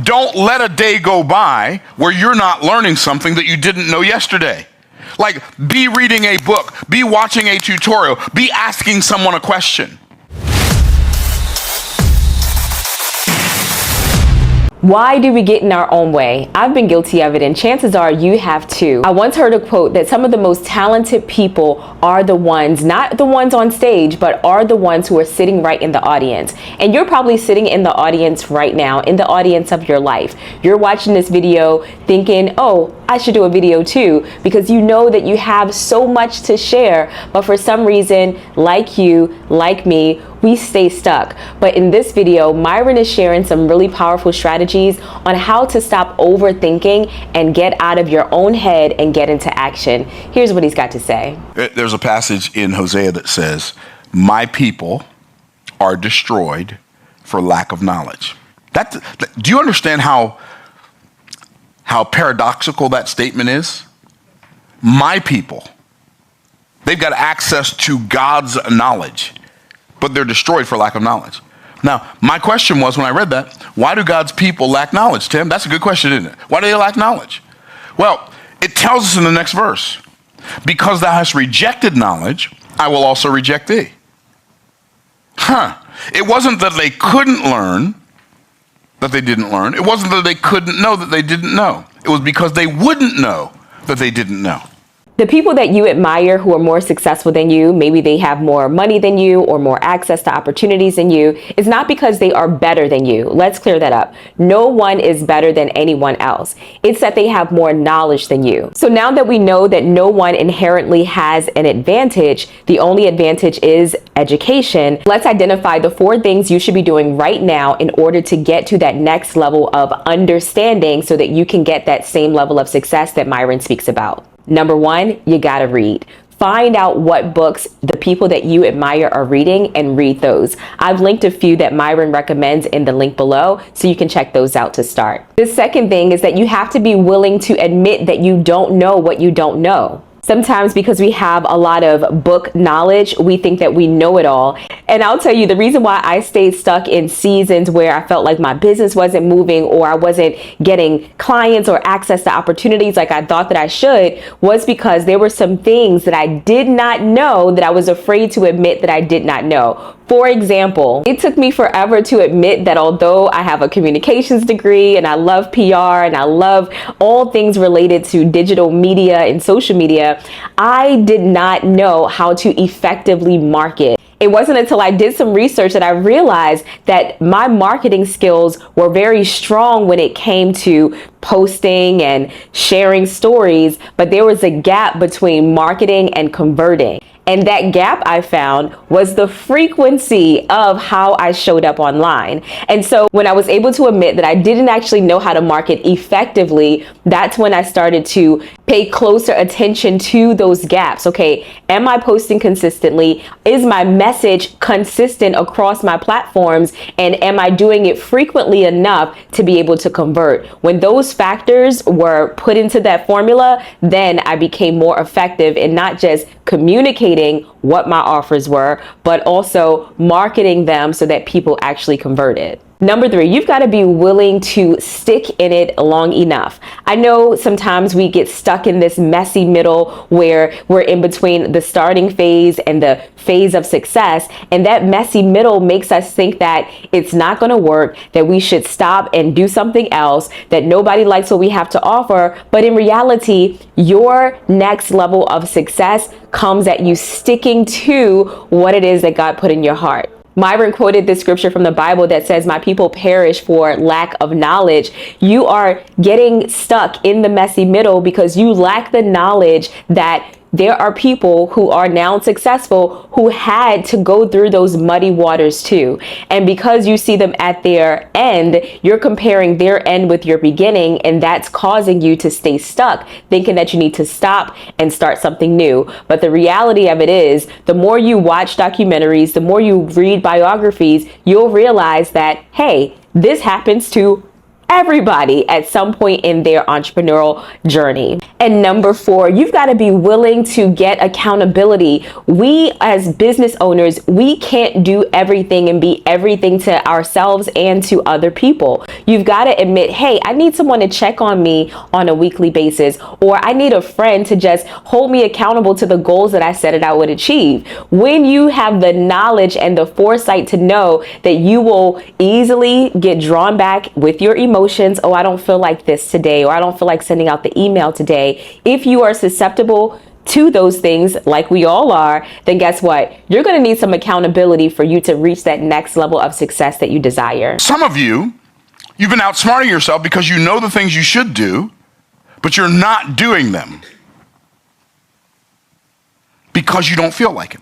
Don't let a day go by where you're not learning something that you didn't know yesterday. Like, be reading a book, be watching a tutorial, be asking someone a question. Why do we get in our own way? I've been guilty of it, and chances are you have too. I once heard a quote that some of the most talented people are the ones, not the ones on stage, but are the ones who are sitting right in the audience. And you're probably sitting in the audience right now, in the audience of your life. You're watching this video thinking, oh, I should do a video too, because you know that you have so much to share, but for some reason, like you, like me, we stay stuck. But in this video, Myron is sharing some really powerful strategies on how to stop overthinking and get out of your own head and get into action. Here's what he's got to say. There's a passage in Hosea that says, my people are destroyed for lack of knowledge. Do you understand how paradoxical that statement is? My people, they've got access to God's knowledge, but they're destroyed for lack of knowledge. Now, my question was, when I read that, why do God's people lack knowledge, Tim? That's a good question, isn't it? Why do they lack knowledge? Well, it tells us in the next verse, because thou hast rejected knowledge, I will also reject thee. It wasn't that they couldn't learn that they didn't learn. It wasn't that they couldn't know that they didn't know. It was because they wouldn't know that they didn't know. The people that you admire who are more successful than you, maybe they have more money than you or more access to opportunities than you, is not because they are better than you. Let's clear that up. No one is better than anyone else. It's that they have more knowledge than you. So now that we know that no one inherently has an advantage, the only advantage is education, let's identify the 4 things you should be doing right now in order to get to that next level of understanding so that you can get that same level of success that Myron speaks about. Number 1, you gotta read. Find out what books the people that you admire are reading and read those. I've linked a few that Myron recommends in the link below, so you can check those out to start. The second thing is that you have to be willing to admit that you don't know what you don't know. Sometimes because we have a lot of book knowledge, we think that we know it all. And I'll tell you, the reason why I stayed stuck in seasons where I felt like my business wasn't moving or I wasn't getting clients or access to opportunities like I thought that I should was because there were some things that I did not know that I was afraid to admit that I did not know. For example, it took me forever to admit that although I have a communications degree and I love PR and I love all things related to digital media and social media, I did not know how to effectively market. It wasn't until I did some research that I realized that my marketing skills were very strong when it came to posting and sharing stories, but there was a gap between marketing and converting. And that gap I found was the frequency of how I showed up online. And so when I was able to admit that I didn't actually know how to market effectively, that's when I started to pay closer attention to those gaps. Okay, am I posting consistently? Is my message consistent across my platforms? And am I doing it frequently enough to be able to convert? When those factors were put into that formula, then I became more effective in not just communicating what my offers were, but also marketing them so that people actually converted. Number 3, you've got to be willing to stick in it long enough. I know sometimes we get stuck in this messy middle where we're in between the starting phase and the phase of success. And that messy middle makes us think that it's not going to work, that we should stop and do something else, that nobody likes what we have to offer. But in reality, your next level of success comes at you sticking to what it is that God put in your heart. Myron quoted this scripture from the Bible that says, my people perish for lack of knowledge. You are getting stuck in the messy middle because you lack the knowledge that there are people who are now successful who had to go through those muddy waters too. And because you see them at their end, you're comparing their end with your beginning, and that's causing you to stay stuck, thinking that you need to stop and start something new. But the reality of it is, the more you watch documentaries, the more you read biographies, you'll realize that, hey, this happens to everybody at some point in their entrepreneurial journey. And number 4, you've got to be willing to get accountability. We as business owners, we can't do everything and be everything to ourselves and to other people. You've got to admit, hey, I need someone to check on me on a weekly basis, or I need a friend to just hold me accountable to the goals that I said that I would achieve. When you have the knowledge and the foresight to know that you will easily get drawn back with your emotions, oh, I don't feel like this today, or I don't feel like sending out the email today. If you are susceptible to those things, like we all are, then guess what? You're going to need some accountability for you to reach that next level of success that you desire. Some of you've been outsmarting yourself because you know the things you should do, but you're not doing them because you don't feel like it.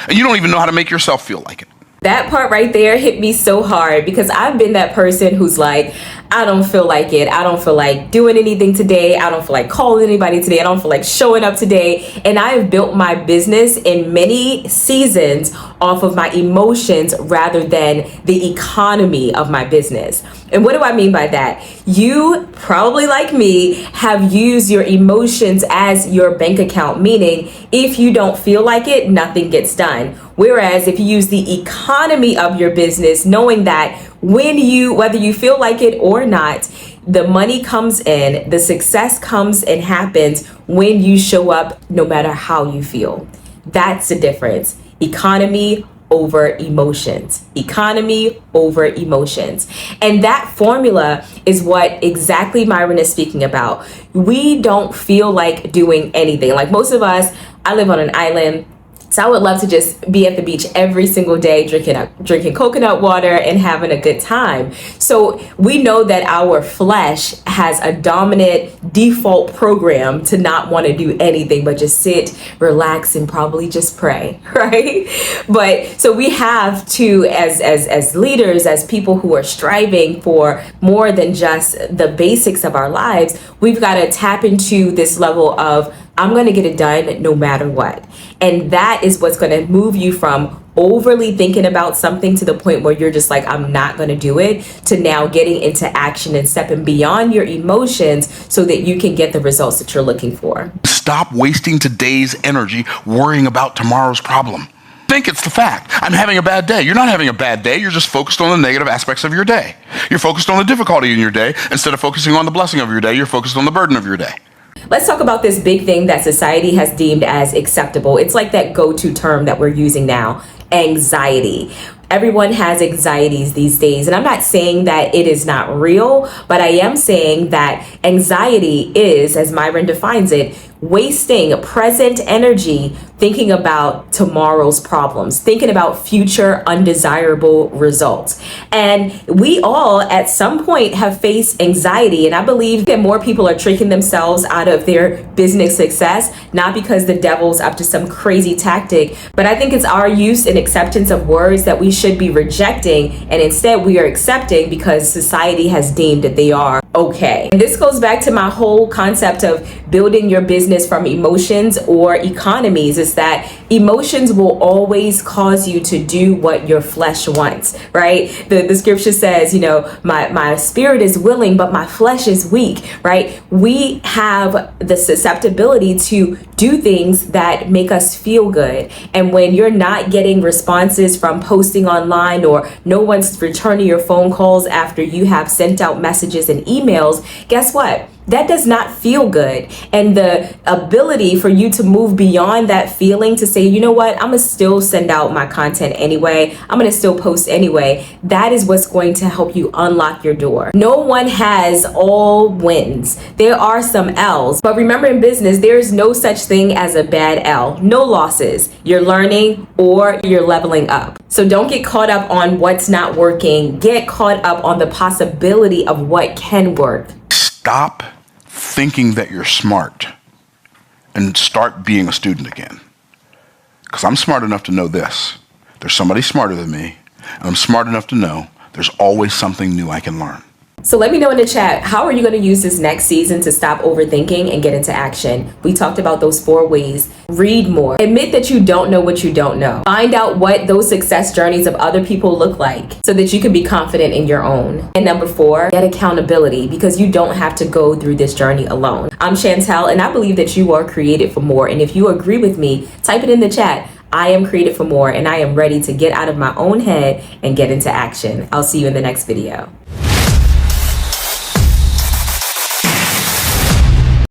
And you don't even know how to make yourself feel like it. That part right there hit me so hard because I've been that person who's like, I don't feel like it. I don't feel like doing anything today. I don't feel like calling anybody today. I don't feel like showing up today. And I have built my business in many seasons off of my emotions rather than the economy of my business. And what do I mean by that? You probably, like me, have used your emotions as your bank account, meaning if you don't feel like it, nothing gets done. Whereas if you use the economy of your business, knowing that whether you feel like it or not, the money comes in, the success comes and happens when you show up, no matter how you feel. That's the difference. Economy over emotions. Economy over emotions. And that formula is what exactly Myron is speaking about. We don't feel like doing anything. Like most of us, I live on an island. So I would love to just be at the beach every single day, drinking coconut water and having a good time. So we know that our flesh has a dominant default program to not want to do anything but just sit, relax, and probably just pray, right? But so we have to, as leaders, as people who are striving for more than just the basics of our lives, we've got to tap into this level of, I'm going to get it done no matter what. And that is what's going to move you from overly thinking about something to the point where you're just like, I'm not going to do it, to now getting into action and stepping beyond your emotions so that you can get the results that you're looking for. Stop wasting today's energy worrying about tomorrow's problem. Think it's the fact. I'm having a bad day. You're not having a bad day. You're just focused on the negative aspects of your day. You're focused on the difficulty in your day. Instead of focusing on the blessing of your day, you're focused on the burden of your day. Let's talk about this big thing that society has deemed as acceptable. It's like that go-to term that we're using now, anxiety. Everyone has anxieties these days. And I'm not saying that it is not real, but I am saying that anxiety is, as Myron defines it, wasting present energy thinking about tomorrow's problems, thinking about future undesirable results. And we all at some point have faced anxiety. And I believe that more people are tricking themselves out of their business success, not because the devil's up to some crazy tactic, but I think it's our use and acceptance of words that we should be rejecting. And instead we are accepting because society has deemed that they are okay. And this goes back to my whole concept of building your business from emotions or economies, is that emotions will always cause you to do what your flesh wants, right? The scripture says, my spirit is willing, but my flesh is weak, right? We have the susceptibility to do things that make us feel good. And when you're not getting responses from posting online, or no one's returning your phone calls after you have sent out messages and emails, guess what? That does not feel good. And the ability for you to move beyond that feeling to say, you know what, I'm gonna still send out my content anyway, I'm gonna still post anyway, that is what's going to help you unlock your door. No one has all wins. There are some L's, but remember, in business, there's no such thing as a bad L. No losses. You're learning or you're leveling up. So don't get caught up on what's not working. Get caught up on the possibility of what can work. Stop thinking that you're smart and start being a student again. Because I'm smart enough to know this. There's somebody smarter than me, and I'm smart enough to know there's always something new I can learn. So let me know in the chat, how are you going to use this next season to stop overthinking and get into action? We talked about those 4 ways. Read more. Admit that you don't know what you don't know. Find out what those success journeys of other people look like so that you can be confident in your own. And number 4, get accountability, because you don't have to go through this journey alone. I'm Chantel, and I believe that you are created for more. And if you agree with me, type it in the chat. I am created for more, and I am ready to get out of my own head and get into action. I'll see you in the next video.